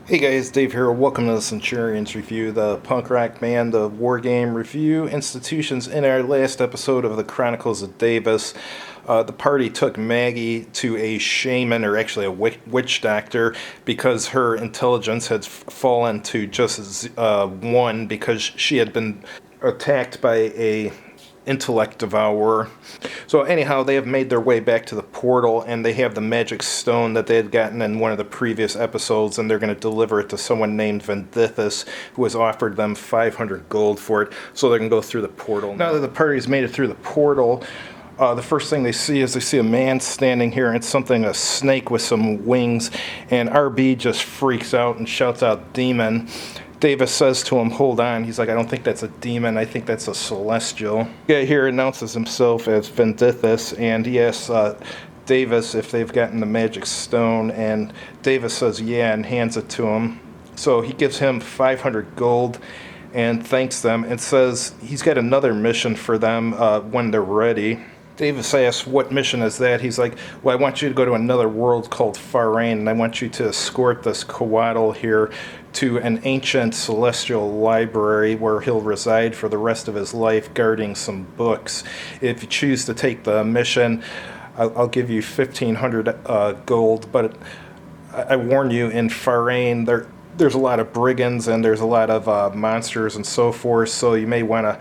Hey guys, Dave here. Welcome to the Centurions Review, the punk rock band of War Game Review Institutions. In our last episode of the Chronicles of Davus, the party took Maggie to a shaman, or actually a witch doctor, because her intelligence had fallen to just one because she had been attacked by a intellect devourer. So anyhow, they have made their way back to the portal, and they have the magic stone that they had gotten in one of the previous episodes, and they're going to deliver it to someone named Davus, who has offered them 500 gold for it, so they can go through the portal. Now that the party's made it through the portal, the first thing they see is they see a man standing here, and it's a snake with some wings, and RB just freaks out and shouts out, "Demon." Davis says to him, "Hold on." He's like, "I don't think that's a demon. I think that's a celestial." The guy here announces himself as Vendithus, and he asks Davis if they've gotten the magic stone, and Davis says yeah and hands it to him. So he gives him 500 gold and thanks them and says he's got another mission for them when they're ready. Davis asks, "What mission is that?" He's like, "Well, I want you to go to another world called Farain, and I want you to escort this coatl here to an ancient celestial library where he'll reside for the rest of his life guarding some books. If you choose to take the mission, I'll give you 1,500 gold, but I warn you, in Farain, there's a lot of brigands and there's a lot of monsters and so forth, so you may want to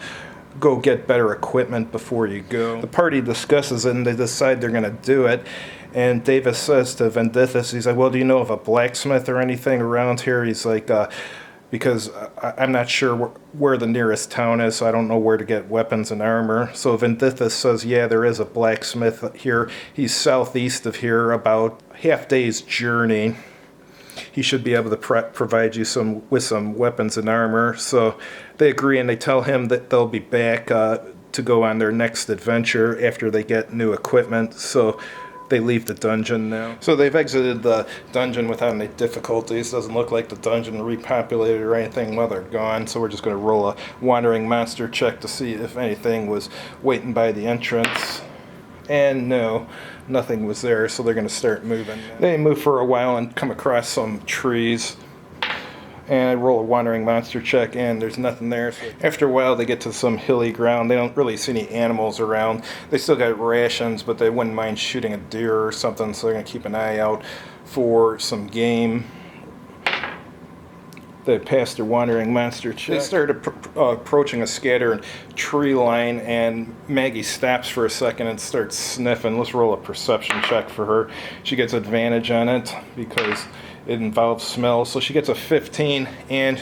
go get better equipment before you go." The party discusses it and they decide they're going to do it. And Davis says to Vendithus, he's like, "Well, do you know of a blacksmith or anything around here?" He's like, "Because I'm not sure where the nearest town is, so I don't know where to get weapons and armor." So Vendithus says, "Yeah, there is a blacksmith here. He's southeast of here, about half day's journey. He should be able to provide you with some weapons and armor." So they agree, and they tell him that they'll be back to go on their next adventure after they get new equipment. So they leave the dungeon now. So they've exited the dungeon without any difficulties. Doesn't look like the dungeon repopulated or anything while they're gone. So we're just going to roll a wandering monster check to see if anything was waiting by the entrance. And no, nothing was there, so they're going to start moving. They move for a while and come across some trees. And I roll a wandering monster check, and there's nothing there. So after a while, they get to some hilly ground. They don't really see any animals around. They still got rations, but they wouldn't mind shooting a deer or something, so they're going to keep an eye out for some game. They passed their wandering monster check. They started approaching a scattered tree line, and Maggie stops for a second and starts sniffing. Let's roll a perception check for her. She gets advantage on it because it involves smell. So she gets a 15, and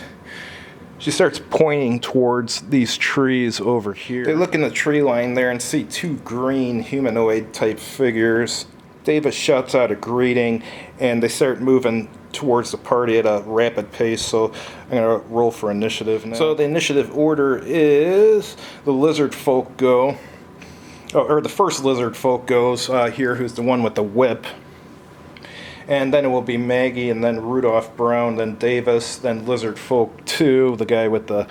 she starts pointing towards these trees over here. They look in the tree line there and see two green humanoid-type figures. Davis shouts out a greeting, and they start moving towards the party at a rapid pace, so I'm going to roll for initiative now. So the initiative order is the lizard folk go, or the first lizard folk goes here, who's the one with the whip. And then it will be Maggie, and then Rudolph Brown, then Davis, then Lizard Folk 2, the guy with the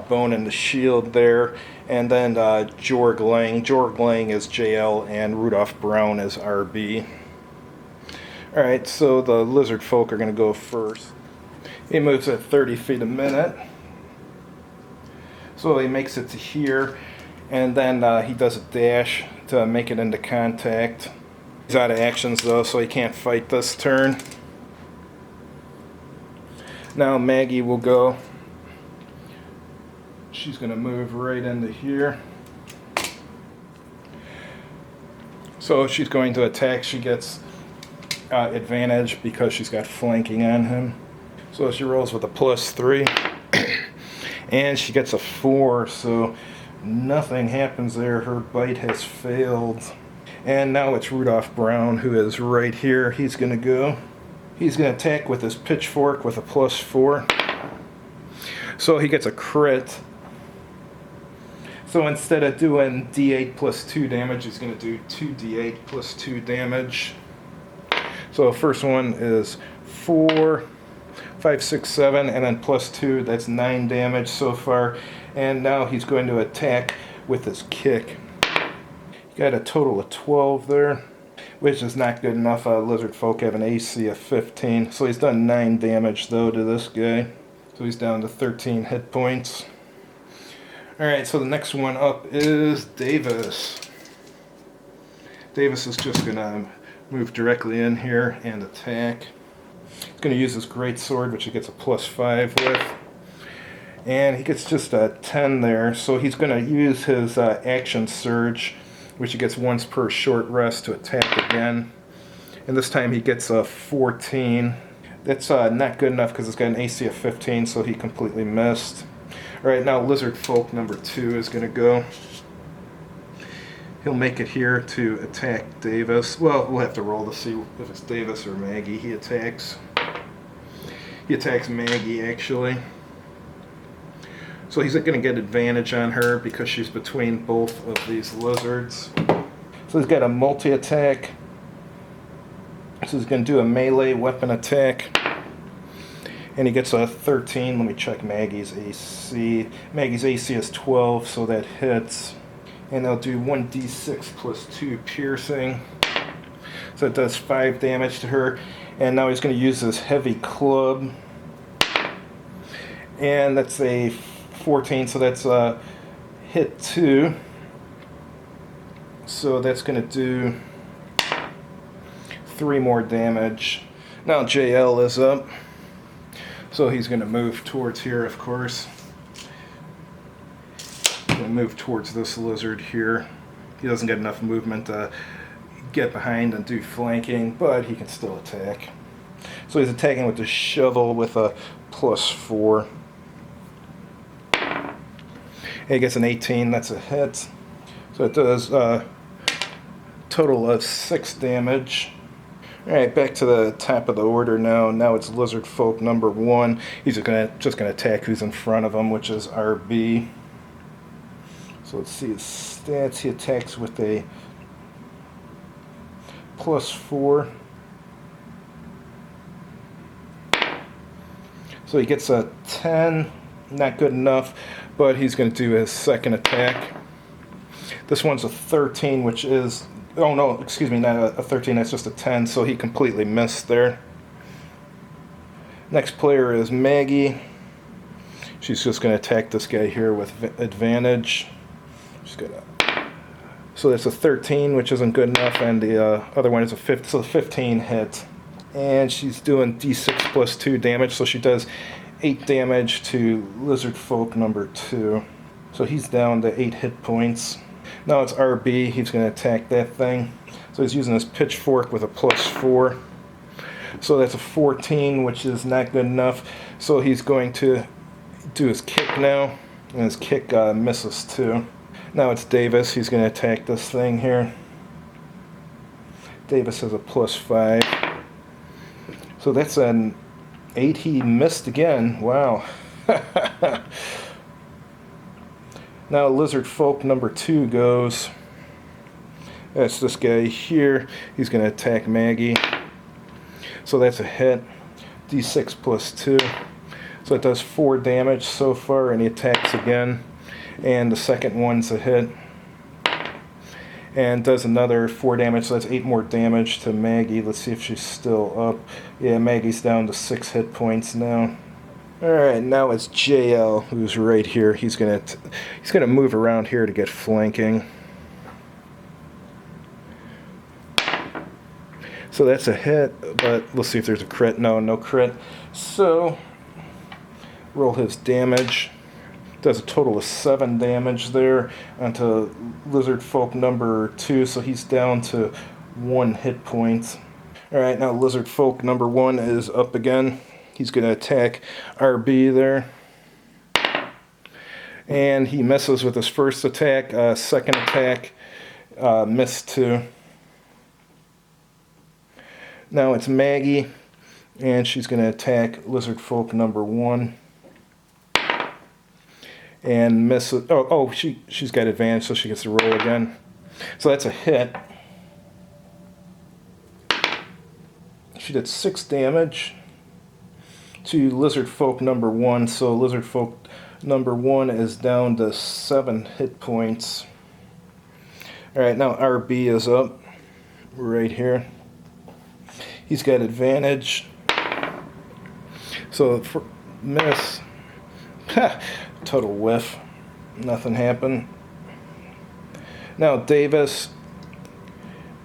bone and the shield there, and then Jorg Lang. Jorg Lang is JL, and Rudolph Brown is RB. Alright, so the Lizard Folk are going to go first. He moves at 30 feet a minute. So he makes it to here, and then he does a dash to make it into contact. He's out of actions though, so he can't fight this turn. Now Maggie will go. She's going to move right into here. So she's going to attack. She gets advantage because she's got flanking on him. So she rolls with a +3. And she gets a 4, so nothing happens there. Her bite has failed. And now it's Rudolph Brown, who is right here. He's going to go. He's going to attack with his pitchfork with a +4. So he gets a crit. So instead of doing D8 +2 damage, he's going to do 2D8 +2 damage. So first one is 4, 5, 6, 7, and then +2. That's 9 damage so far. And now he's going to attack with his kick. Got a total of 12 there. which is not good enough. Lizard folk have an AC of 15, so he's done 9 damage though to this guy. So he's down to 13 hit points. Alright, so the next one up is Davus. Davus is just going to move directly in here and attack. He's going to use his great sword, which he gets a +5 with. And he gets just a 10 there, so he's going to use his action surge, which he gets once per short rest, to attack again. And this time he gets a 14. That's not good enough because it's got an AC of 15, so he completely missed. Alright, now Lizard Folk number 2 is going to go. He'll make it here to attack Davus. Well, we'll have to roll to see if it's Davus or Maggie he attacks. He attacks Maggie, actually. So he's going to get advantage on her because she's between both of these lizards. So he's got a multi-attack. So he's going to do a melee weapon attack. And he gets a 13. Let me check Maggie's AC. Maggie's AC is 12, so that hits. And they'll do 1d6 plus 2 piercing. So it does 5 damage to her. And now he's going to use this heavy club. And that's a 14, so that's hit 2. So that's going to do 3 more damage. Now JL is up. So he's going to move towards here, of course. Going to move towards this lizard here. He doesn't get enough movement to get behind and do flanking, but he can still attack. So he's attacking with the shovel with a +4. He gets an 18, that's a hit. So it does a total of 6 damage. Alright, back to the top of the order now. Now it's Lizard Folk number 1. He's just gonna attack who's in front of him, which is RB. So let's see his stats. He attacks with a +4. So he gets a 10. Not good enough, but he's going to do his second attack. This one's a 13, which is... Oh no, excuse me, not a 13, that's just a 10, so he completely missed there. Next player is Maggie. She's just going to attack this guy here with advantage. So that's a 13, which isn't good enough, and the other one is a 15, so 15 hit. And she's doing d6 plus 2 damage, so she does 8 damage to Lizard Folk number 2. So he's down to 8 hit points. Now it's RB, he's going to attack that thing. So he's using his pitchfork with a +4. So that's a 14, which is not good enough. So he's going to do his kick now, and his kick misses too. Now it's Davus, he's going to attack this thing here. Davus has a +5. So that's an 8, he missed again. Wow. Now Lizard Folk number 2 goes. That's this guy here. He's going to attack Maggie. So that's a hit. D6 plus 2. So it does 4 damage so far, and he attacks again. And the second one's a hit. And does another 4 damage, so that's 8 more damage to Maggie. Let's see if she's still up. Yeah, Maggie's down to 6 hit points now. Alright, now it's JL, who's right here. He's gonna move around here to get flanking. So that's a hit, but let's see if there's a crit. No crit. So, roll his damage. Does a total of 7 damage there onto Lizard Folk number 2, so he's down to 1 hit point. Alright, now Lizard Folk number 1 is up again. He's going to attack RB there. And he misses with his first attack. Second attack, missed too. Now it's Maggie, and she's going to attack Lizard Folk number 1. And misses. She's got advantage, so she gets to roll again. So that's a hit. She did 6 damage to Lizard Folk number 1, so Lizard Folk number 1 is down to 7 hit points. Alright, now RB is up. right here. He's got advantage. So for miss, total whiff. Nothing happened. Now Davus,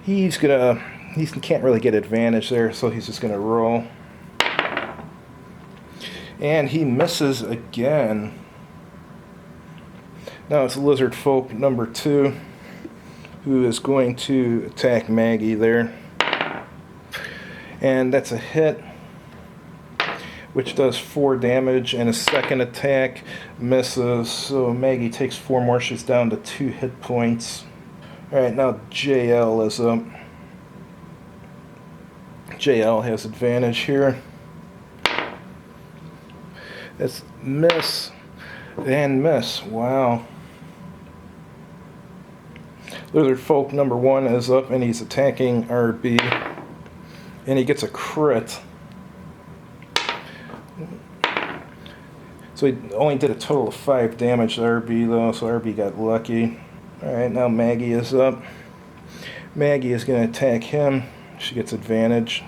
he can't really get advantage there, so he's just gonna roll. And he misses again. Now it's lizard folk number 2 who is going to attack Maggie there. And that's a hit, which does 4 damage, and a second attack misses, so Maggie takes 4 more. She's down to 2 hit points. Alright, now JL is up. JL has advantage here. That's miss and miss. Wow. Lizard folk number 1 is up, and he's attacking RB, and he gets a crit. So he only did a total of 5 damage to RB though, so RB got lucky. Alright, now Maggie is up. Maggie is going to attack him. She gets advantage.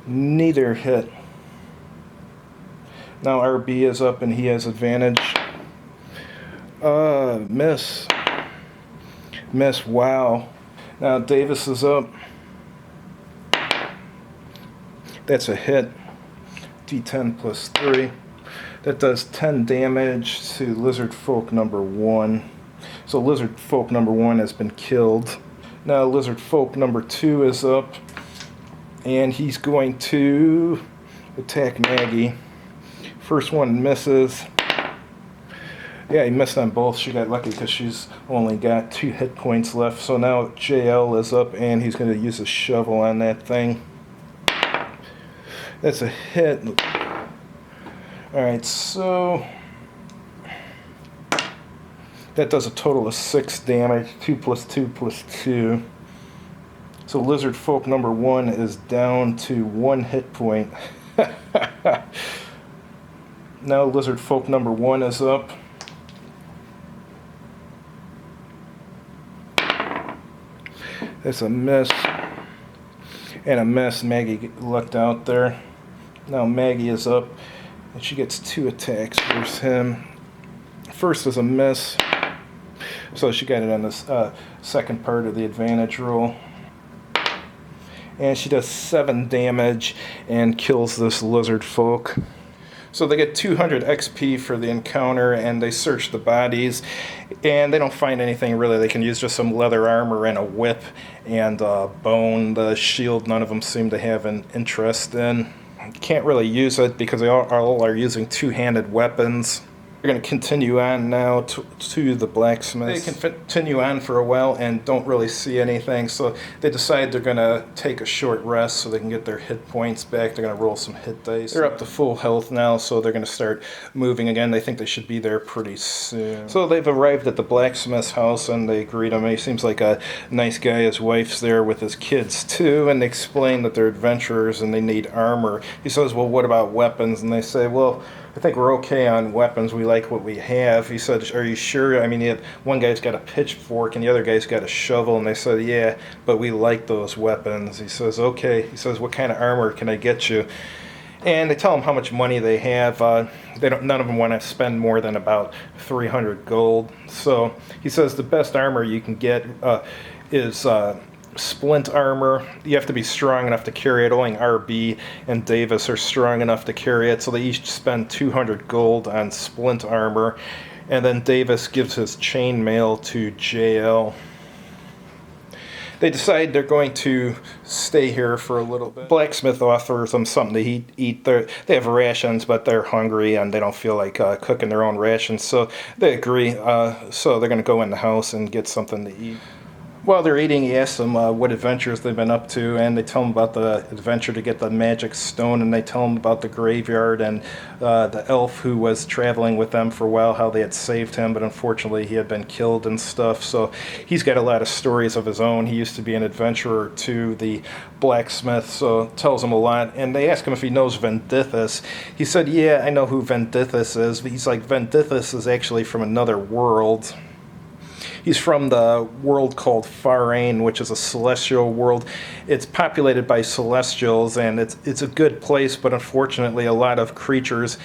Neither hit. Now RB is up and he has advantage. Miss. Miss, wow. Now Davus is up. That's a hit. D10 plus 3. That does 10 damage to lizard folk number 1. So lizard folk number 1 has been killed. Now lizard folk number 2 is up, and he's going to attack Maggie. First one misses. Yeah, he missed on both. She got lucky because she's only got 2 hit points left. So now JL is up, and he's going to use a shovel on that thing. That's a hit. Alright, so that does a total of 6 damage. 2 plus 2 plus 2. So lizard folk number 1 is down to 1 hit point. Now lizard folk number 1 is up. That's a miss. And a miss. Maggie lucked out there. Now Maggie is up, and she gets 2 attacks versus him. First is a miss, so she got it on this second part of the advantage roll. And she does 7 damage and kills this lizard folk. So they get 200 XP for the encounter, and they search the bodies, and they don't find anything really. They can use just some leather armor and a whip and bone. The shield, none of them seem to have an interest in. Can't really use it because they all are using 2-handed weapons. We're going to continue on now to the blacksmith. They can continue on for a while and don't really see anything, so they decide they're going to take a short rest so they can get their hit points back. They're going to roll some hit dice. They're up to full health now, so they're going to start moving again. They think they should be there pretty soon. So they've arrived at the blacksmith's house, and they greet him. He seems like a nice guy. His wife's there with his kids, too, and they explain that they're adventurers and they need armor. He says, well, what about weapons? And they say, well, I think we're okay on weapons. We like what we have. He said, are you sure? I mean, one guy's got a pitchfork and the other guy's got a shovel. And they said, yeah, but we like those weapons. He says, okay. He says, what kind of armor can I get you? And they tell him how much money they have. None of them want to spend more than about 300 gold. So he says the best armor you can get is splint armor. You have to be strong enough to carry it. Only RB and Davus are strong enough to carry it, so they each spend 200 gold on splint armor, and then Davus gives his chainmail to JL. They decide they're going to stay here for a little bit. Blacksmith offers them something to eat. They have rations, but they're hungry and they don't feel like cooking their own rations, so they agree. So they're going to go in the house and get something to eat. While they're eating, he asks them what adventures they've been up to, and they tell him about the adventure to get the magic stone, and they tell him about the graveyard and the elf who was traveling with them for a while, how they had saved him, but unfortunately he had been killed and stuff. So he's got a lot of stories of his own. He used to be an adventurer to the blacksmith, so tells him a lot. And they ask him if he knows Vendithus. He said, yeah, I know who Vendithus is. But he's like, Vendithus is actually from another world. He's from the world called Farain, which is a celestial world. It's populated by celestials, and it's a good place, but unfortunately a lot of creatures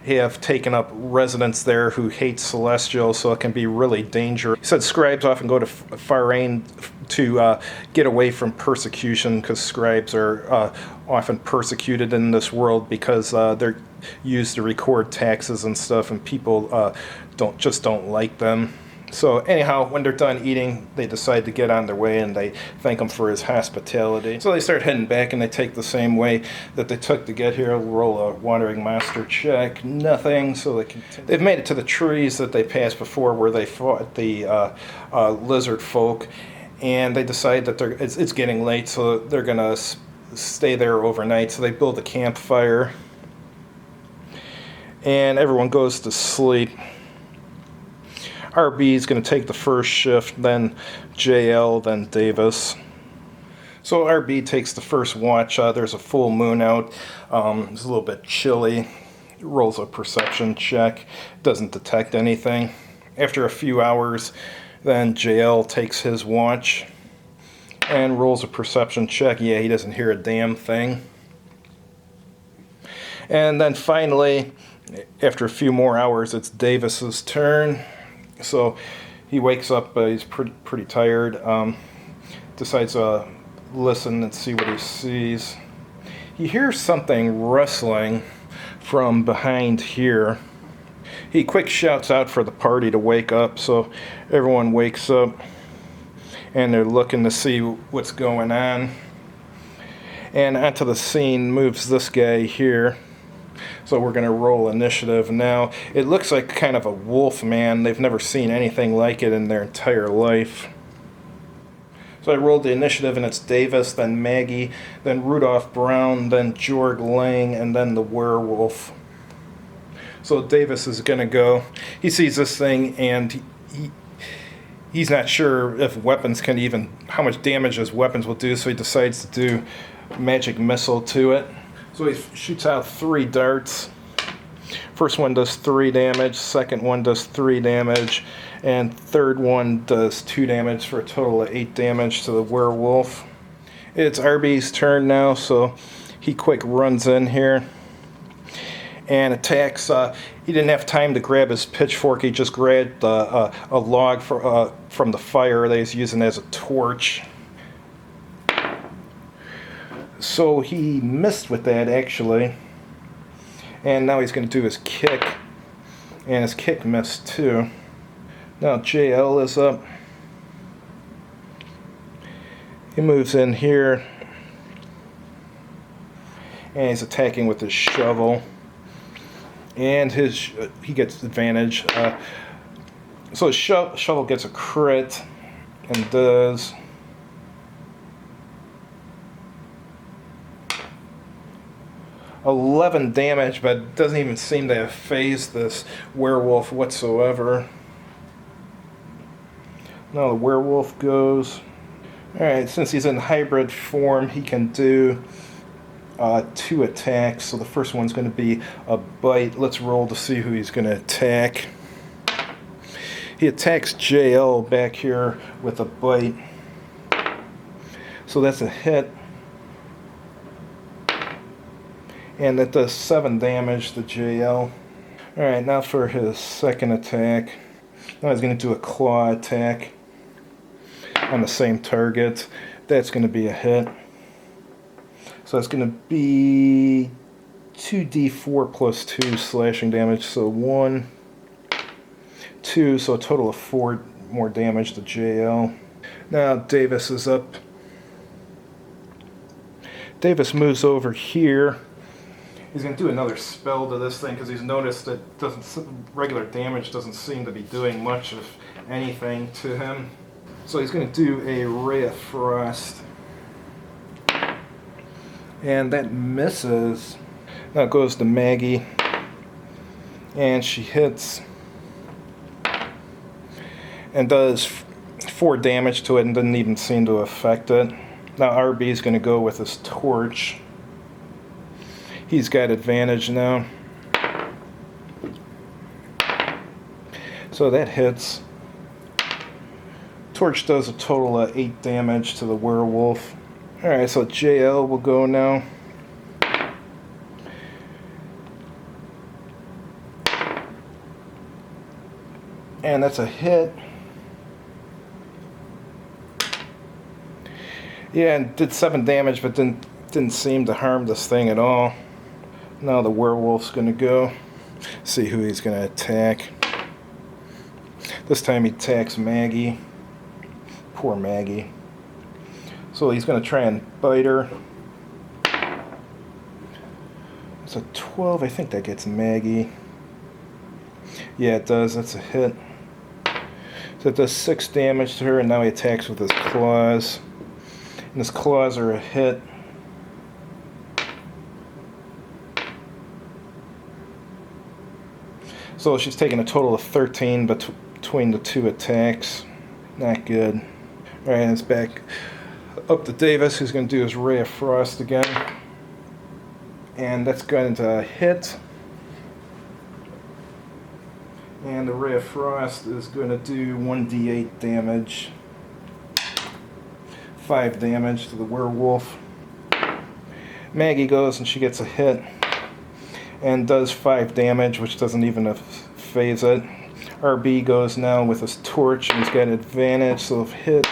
have taken up residence there who hate celestials, so it can be really dangerous. He said scribes often go to Farain to get away from persecution, because scribes are often persecuted in this world because they're used to record taxes and stuff, and people don't like them. So anyhow, when they're done eating, they decide to get on their way, and they thank him for his hospitality. So they start heading back, and they take the same way that they took to get here. Roll a wandering master check. Nothing. So they continue. They've made it to the trees that they passed before, where they fought the lizard folk, and they decide that it's getting late, so they're gonna stay there overnight. So they build a campfire, and everyone goes to sleep. RB is going to take the first shift, then JL, then Davus. So RB takes the first watch. There's a full moon out. It's a little bit chilly. Rolls a perception check. Doesn't detect anything. After a few hours, then JL takes his watch and rolls a perception check. Yeah, he doesn't hear a damn thing. And then finally, after a few more hours, it's Davus's turn. So he wakes up, he's pretty tired, decides to listen and see what he sees. He hears something rustling from behind here. He quick shouts out for the party to wake up, so everyone wakes up, and they're looking to see what's going on. And onto the scene moves this guy here. So we're going to roll initiative now. It looks like kind of a wolf man. They've never seen anything like it in their entire life. So I rolled the initiative, and it's Davus, then Maggie, then Rudolph Brown, then Jorg Lang, and then the werewolf. So Davus is going to go. He sees this thing, and he's not sure if weapons can even, how much damage his weapons will do, so he decides to do magic missile to it. So he shoots out 3 darts. First one does 3 damage, second one does 3 damage, and third one does 2 damage for a total of 8 damage to the werewolf. It's RB's turn now, so he quick runs in here and attacks. He didn't have time to grab his pitchfork. He just grabbed a log from the fire that he's using as a torch. So he missed with that, actually. And now he's going to do his kick. And his kick missed, too. Now JL is up. He moves in here. And he's attacking with his shovel. And he gets advantage. So his shovel gets a crit. And does 11 damage, but it doesn't even seem to have phased this werewolf whatsoever. Now the werewolf goes. Alright, since he's in hybrid form, he can do 2 attacks. So the first one's going to be a bite. Let's roll to see who he's going to attack. He attacks JL back here with a bite. So that's a hit. And that does 7 damage to JL. Alright, now for his second attack. Now he's going to do a claw attack on the same target. That's going to be a hit. So it's going to be 2d4 plus 2 slashing damage. So 1, 2, so a total of 4 more damage to JL. Now Davus is up. Davus moves over here. He's going to do another spell to this thing because he's noticed that regular damage doesn't seem to be doing much of anything to him. So he's going to do a Ray of Frost. And that misses. Now it goes to Maggie. And she hits. And does 4 damage to it and doesn't even seem to affect it. Now RB is going to go with his torch. He's got advantage now. So that hits. Torch does a total of 8 damage to the werewolf. Alright, so JL will go now. And that's a hit. Yeah, and did 7 damage, but didn't seem to harm this thing at all. Now the werewolf's gonna go. See who he's gonna attack. This time he attacks Maggie. Poor Maggie. So he's gonna try and bite her. It's a 12. I think that gets Maggie. Yeah, it does. That's a hit. So it does 6 damage to her, and now he attacks with his claws. And his claws are a hit. So she's taking a total of 13 between the 2 attacks. Not good. Alright, it's back up to Davus, who's going to do his Ray of Frost again. And that's going to hit. And the Ray of Frost is going to do 1d8 damage. 5 damage to the werewolf. Maggie goes and she gets a hit. And does 5 damage, which doesn't even phase it. RB goes now with his torch, and he's got advantage, so if hit.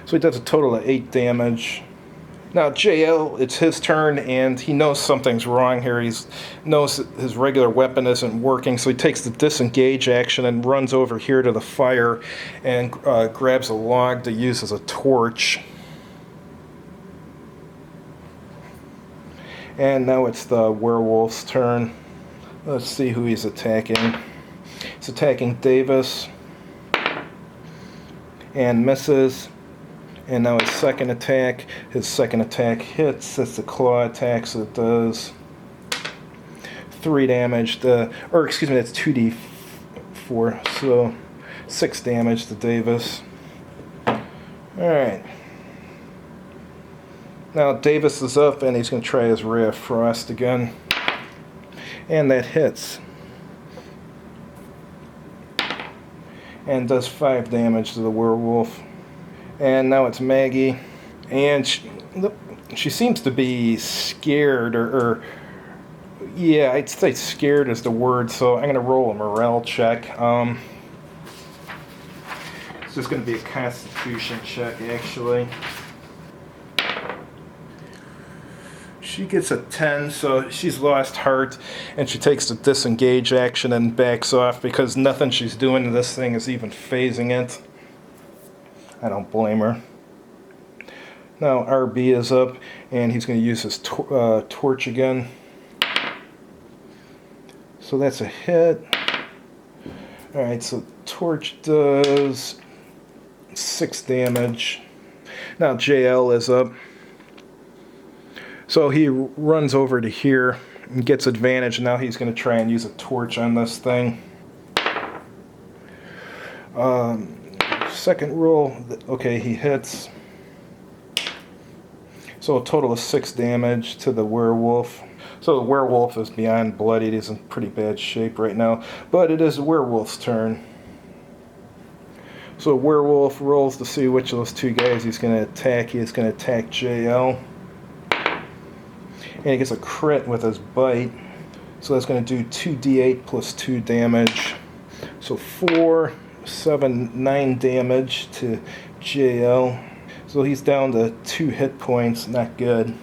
So he does a total of 8 damage. Now JL, it's his turn, and he knows something's wrong here. He knows that his regular weapon isn't working, so he takes the disengage action and runs over here to the fire and grabs a log to use as a torch. And now it's the werewolf's turn. Let's see who he's attacking. He's attacking Davus. And misses. And now his second attack. His second attack hits. That's the claw attack, so it does 3 damage. That's 2d4. So 6 damage to Davus. Alright. Now Davus is up, and he's going to try his Ray of Frost again. And that hits. And does 5 damage to the werewolf. And now it's Maggie. And she seems to be scared, or yeah, I'd say scared is the word, so I'm going to roll a morale check. It's just going to be a constitution check, actually. She gets a 10, so she's lost heart, and she takes the disengage action and backs off because nothing she's doing to this thing is even phasing it. I don't blame her. Now RB is up, and he's going to use his torch again. So that's a hit. Alright, so torch does 6 damage. Now JL is up. So he runs over to here and gets advantage. Now he's going to try and use a torch on this thing. Second roll, okay, he hits. So a total of 6 damage to the werewolf. So the werewolf is beyond bloodied. He's in pretty bad shape right now. But it is the werewolf's turn. So werewolf rolls to see which of those 2 guys he's going to attack. He is going to attack JL. And he gets a crit with his bite. So that's going to do 2d8 plus 2 damage. So 4, 7, 9 damage to JL. So he's down to 2 hit points. Not good.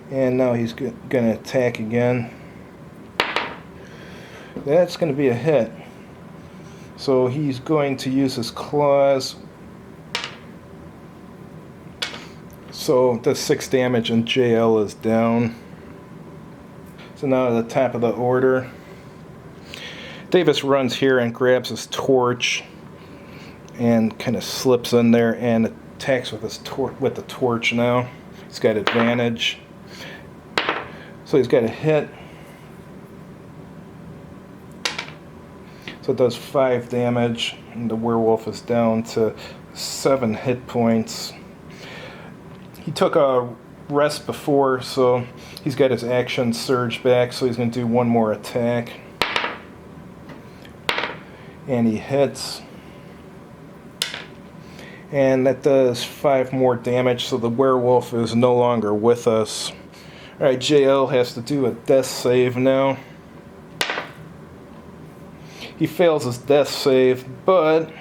And now he's going to attack again. That's going to be a hit. So he's going to use his claws. So does 6 damage, and JL is down. So now at the top of the order, Davus runs here and grabs his torch and kind of slips in there and attacks with the torch now. He's got advantage. So he's got a hit. So it does 5 damage, and the werewolf is down to 7 hit points. He took a rest before, so he's got his action surge back, so he's going to do one more attack. And he hits. And that does 5 more damage, so the werewolf is no longer with us. Alright, JL has to do a death save now. He fails his death save, but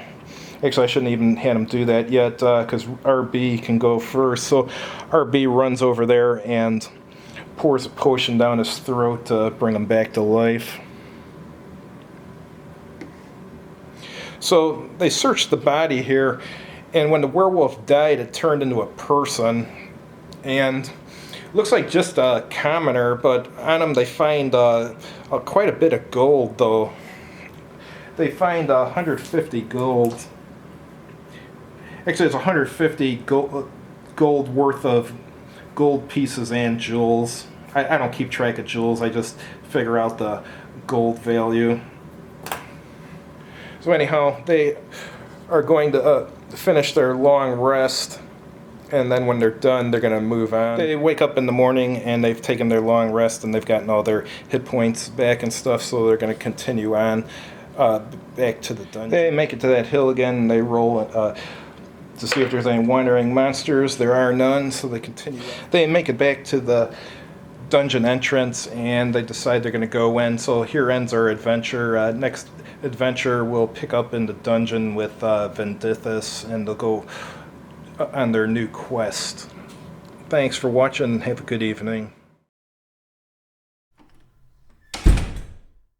actually I shouldn't even had him do that yet, because RB can go first. So RB runs over there and pours a potion down his throat to bring him back to life. So they searched the body here, and when the werewolf died, it turned into a person. And looks like just a commoner, but on him they find quite a bit of gold, though. They find 150 gold. Actually, it's 150 gold worth of gold pieces and jewels. I don't keep track of jewels, I just figure out the gold value. So anyhow, they are going to finish their long rest, and then when they're done, they're going to move on. They wake up in the morning, and they've taken their long rest, and they've gotten all their hit points back and stuff, so they're going to continue on back to the dungeon. They make it to that hill again, and they roll to see if there's any wandering monsters. There are none, so they continue on. They make it back to the dungeon entrance, and they decide they're going to go in. So here ends our adventure. Next adventure, we'll pick up in the dungeon with Vendithus, and they'll go on their new quest. Thanks for watching. Have a good evening.